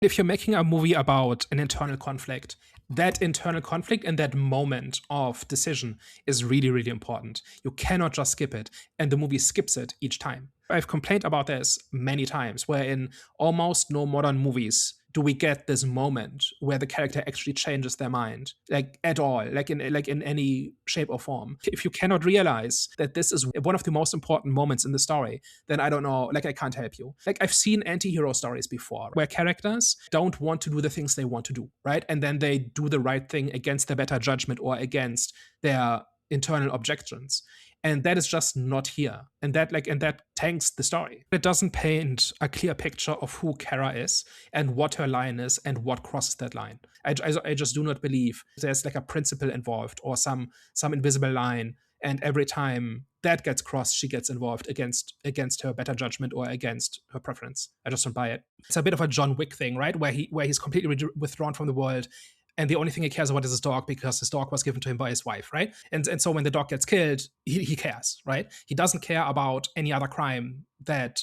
If you're making a movie about an internal conflict, that internal conflict and that moment of decision is really, really important. You cannot just skip it, and the movie skips it each time. I've complained about this many times, where in almost no modern movies do we get this moment where the character actually changes their mind, like at all, like in any shape or form. If you cannot realize that this is one of the most important moments in the story, then I don't know, like I can't help you. Like I've seen anti-hero stories before where characters don't want to do the things they want to do, right? And then they do the right thing against their better judgment or against their internal objections. And that is just not here. And that tanks the story. It doesn't paint a clear picture of who Kara is and what her line is and what crosses that line. I just do not believe there's like a principle involved or some invisible line, and every time that gets crossed, she gets involved against her better judgment or against her preference. I just don't buy it. It's a bit of a John Wick thing, right? Where he's completely withdrawn from the world, and the only thing he cares about is his dog because his dog was given to him by his wife, right? And so when the dog gets killed, he cares, right? He doesn't care about any other crime that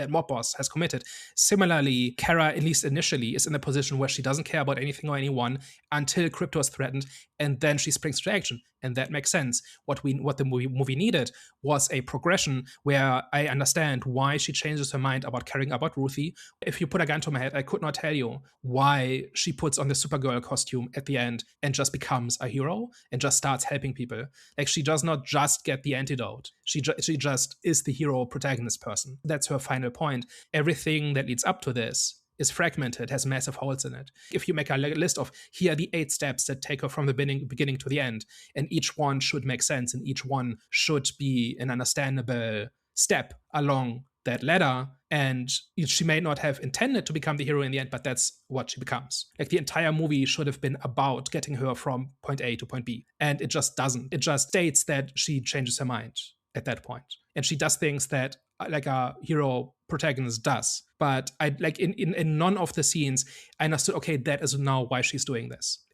mob boss has committed. Similarly, Kara, at least initially, is in a position where she doesn't care about anything or anyone until crypto is threatened, and then she springs to action, and that makes sense. What the movie needed was a progression where I understand why she changes her mind about caring about Ruthie. If you put a gun to my head, I could not tell you why she puts on the Supergirl costume at the end and just becomes a hero and just starts helping people. Like, she does not just get the antidote. She just is the hero protagonist person. That's her final point. Everything that leads up to this is fragmented, has massive holes in it. If you make a list of here are the 8 steps that take her from the beginning to the end, and each one should make sense and each one should be an understandable step along that ladder, and she may not have intended to become the hero in the end, but that's what she becomes. Like, the entire movie should have been about getting her from point A to point B, and it just doesn't. It just states that she changes her mind at that point, and she does things that like a hero protagonist does. But I like in none of the scenes I understood, okay, that is now why she's doing this.